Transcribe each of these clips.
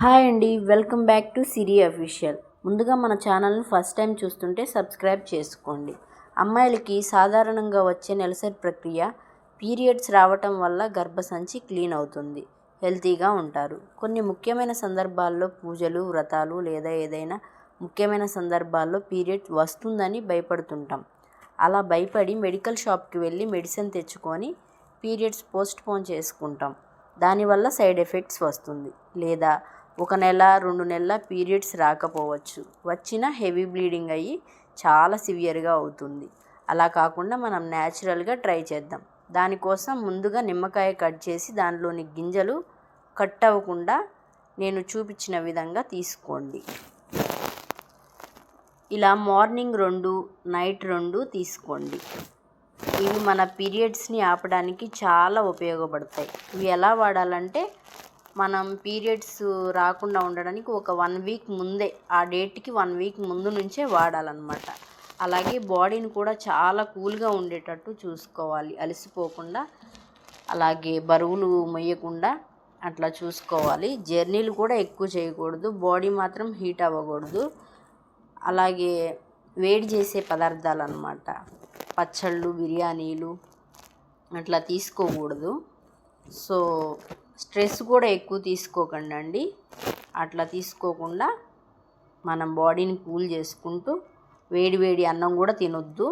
Hi అండి, welcome back to Siri official. ముందుగా మన ఛానల్ని ఫస్ట్ టైం చూస్తుంటే సబ్స్క్రైబ్ చేసుకోండి. అమ్మాయిలకి సాధారణంగా వచ్చే నెలసరి ప్రక్రియ పీరియడ్స్ రావటం వల్ల గర్భసంచి క్లీన్ అవుతుంది, హెల్తీగా ఉంటారు. కొన్ని ముఖ్యమైన సందర్భాల్లో పూజలు, వ్రతాలు లేదా ఏదైనా ముఖ్యమైన సందర్భాల్లో పీరియడ్ వస్తుందని భయపడుతుంటాం. అలా భయపడి మెడికల్ షాప్కి వెళ్ళి మెడిసిన్ తెచ్చుకొని పీరియడ్స్ పోస్ట్పోన్ చేసుకుంటాం. దానివల్ల సైడ్ ఎఫెక్ట్స్ వస్తుంది, లేదా 1 నెల 2 నెలల పీరియడ్స్ రాకపోవచ్చు. వచ్చినా హెవీ బ్లీడింగ్ అయ్యి చాలా సివియర్గా అవుతుంది. అలా కాకుండా మనం న్యాచురల్గా ట్రై చేద్దాం. దానికోసం ముందుగా నిమ్మకాయ కట్ చేసి దానిలోని గింజలు కట్ అవ్వకుండా నేను చూపించిన విధంగా తీసుకోండి. ఇలా మార్నింగ్ 2, నైట్ 2 తీసుకోండి. ఇవి మన పీరియడ్స్ని ఆపడానికి చాలా ఉపయోగపడతాయి. ఇవి ఎలా వాడాలంటే, మనం పీరియడ్స్ రాకుండా ఉండడానికి ఒక 1 వీక్ ముందే, ఆ డేట్కి 1 వీక్ ముందు నుంచే వాడాలన్నమాట. అలాగే బాడీని కూడా చాలా కూల్గా ఉండేటట్టు చూసుకోవాలి, అలసిపోకుండా, అలాగే బరువులు మొయ్యకుండా అట్లా చూసుకోవాలి. జర్నీలు కూడా ఎక్కువ చేయకూడదు, బాడీ మాత్రం హీట్ అవ్వకూడదు. అలాగే వేడి చేసే పదార్థాలు అన్నమాట, పచ్చళ్ళు, బిర్యానీలు అట్లా తీసుకోకూడదు. సో స్ట్రెస్ కూడా ఎక్కువ తీసుకోకండి. అట్లా తీసుకోకుండా మనం బాడీని కూల్ చేసుకుంటూ, వేడి అన్నం కూడా తినొద్దు,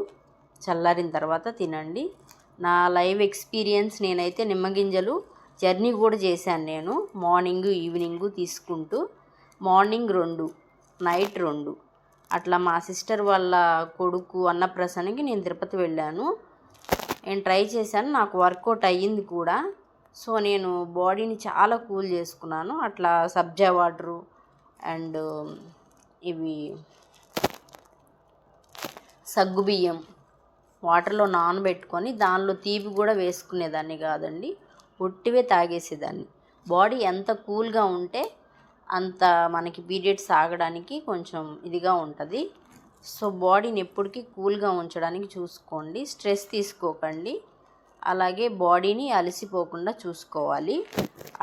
చల్లారిన తర్వాత తినండి. నా లైవ్ ఎక్స్పీరియన్స్, నేనైతే నిమ్మగింజలు జర్నీ కూడా చేశాను. నేను మార్నింగ్ ఈవినింగ్ తీసుకుంటూ, మార్నింగ్ 2, నైట్ 2 అట్లా. మా సిస్టర్ వాళ్ళ కొడుకు అన్నప్రసన్నకి నేను తిరుపతి వెళ్ళాను. నేను ట్రై చేశాను, నాకు వర్కౌట్ అయ్యింది కూడా. సో నేను బాడీని చాలా కూల్ చేసుకున్నాను. అట్లా సబ్జా వాటరు అండ్ ఇవి సగ్గుబియ్యం వాటర్లో నానబెట్టుకొని దానిలో తీపి కూడా వేసుకునేదాన్ని కాదండి, ఒట్టివే తాగేసేదాన్ని. బాడీ ఎంత కూల్గా ఉంటే అంత మనకి పీరియడ్స్ ఆగడానికి కొంచెం ఇదిగా ఉంటుంది. సో బాడీని ఎప్పటికీ కూల్గా ఉంచడానికి చూసుకోండి, స్ట్రెస్ తీసుకోకండి. అలాగే బాడీని అలసిపోకుండా చూసుకోవాలి.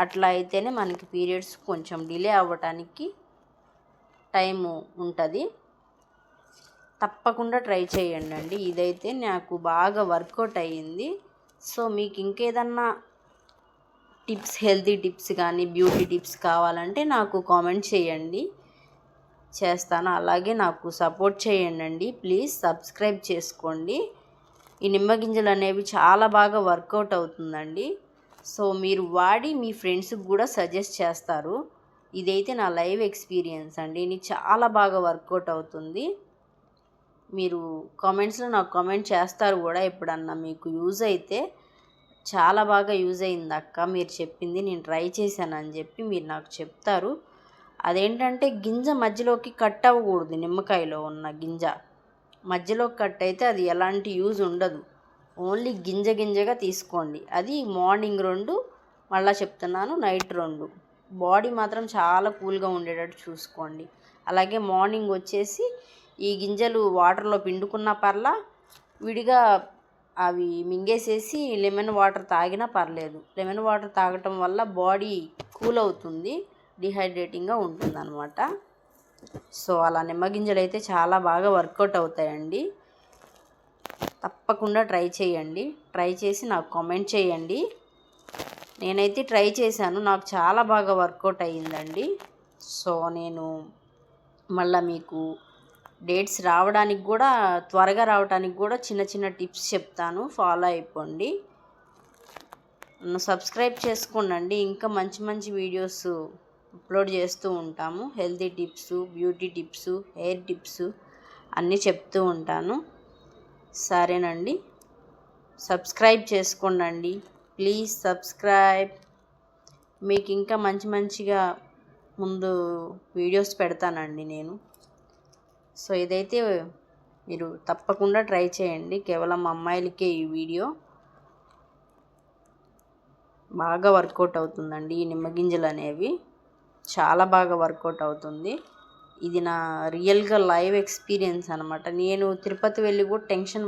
అట్లా అయితేనే మనకి పీరియడ్స్ కొంచెం డిలే అవ్వటానికి టైము ఉంటుంది. తప్పకుండా ట్రై చేయండి. ఇదైతే నాకు బాగా వర్కౌట్ అయ్యింది. సో మీకు ఇంకేదన్నా టిప్స్, హెల్తీ టిప్స్ కానీ బ్యూటీ టిప్స్ కావాలంటే నాకు కామెంట్ చేయండి, చేస్తాను. అలాగే నాకు సపోర్ట్ చేయండి. ప్లీజ్ సబ్స్క్రైబ్ చేసుకోండి. ఈ నిమ్మగింజలు అనేవి చాలా బాగా వర్కౌట్ అవుతుందండి. సో మీరు వాడి మీ ఫ్రెండ్స్కి కూడా సజెస్ట్ చేస్తారు. ఇదైతే నా లైవ్ ఎక్స్పీరియన్స్ అండి, ఇది చాలా బాగా వర్కౌట్ అవుతుంది. మీరు కామెంట్స్లో నాకు కామెంట్ చేస్తారు కూడా, ఎప్పుడన్నా మీకు యూజ్ అయితే. చాలా బాగా యూజ్ అయింది అక్క, మీరు చెప్పింది నేను ట్రై చేశానని చెప్పి మీరు నాకు చెప్తారు. అదేంటంటే గింజ మధ్యలోకి కట్ అవ్వకూడదు. నిమ్మకాయలో ఉన్న గింజ మధ్యలో కట్ అయితే అది ఎలాంటి యూజ్ ఉండదు. ఓన్లీ గింజగా తీసుకోండి. అది మార్నింగ్ 2, మళ్ళీ చెప్తున్నాను నైట్ 2. బాడీ మాత్రం చాలా కూల్గా ఉండేటట్టు చూసుకోండి. అలాగే మార్నింగ్ వచ్చేసి ఈ గింజలు వాటర్లో పిండుకున్నా పర్లా, విడిగా అవి మింగేసేసి లెమన్ వాటర్ తాగినా పర్లేదు. లెమన్ వాటర్ తాగటం వల్ల బాడీ కూల్ అవుతుంది, డిహైడ్రేటింగ్గా ఉంటుంది అన్నమాట. సో అలా నిమ్మగింజలు అయితే చాలా బాగా వర్కౌట్ అవుతాయండి. తప్పకుండా ట్రై చేయండి. ట్రై చేసి నాకు కామెంట్ చేయండి. నేనైతే ట్రై చేశాను, నాకు చాలా బాగా వర్కౌట్ అయ్యిందండి. సో నేను మళ్ళీ మీకు డేట్స్ రావడానికి కూడా, త్వరగా రావడానికి కూడా చిన్న టిప్స్ చెప్తాను, ఫాలో అయిపోండి. నన్ను సబ్స్క్రైబ్ చేసుకోండి. ఇంకా మంచి వీడియోస్ అప్లోడ్ చేస్తూ ఉంటాము. Healthy tips, beauty tips, hair tips అన్నీ చెప్తూ ఉంటాను. సరేనండి, సబ్స్క్రైబ్ చేసుకోండి. Please subscribe. మీకు ఇంకా మంచిగా ముందు వీడియోస్ పెడతానండి నేను. సో ఇదైతే మీరు తప్పకుండా ట్రై చేయండి. కేవలం అమ్మాయిలకే ఈ వీడియో. బాగా వర్కౌట్ అవుతుందండి ఈ నిమ్మగింజలు అనేవి, చాలా బాగా వర్కౌట్ అవుతుంది. ఇది నా రియల్గా లైవ్ ఎక్స్పీరియన్స్ అనమాట. నేను తిరుపతి వెళ్ళి కూడా టెన్షన్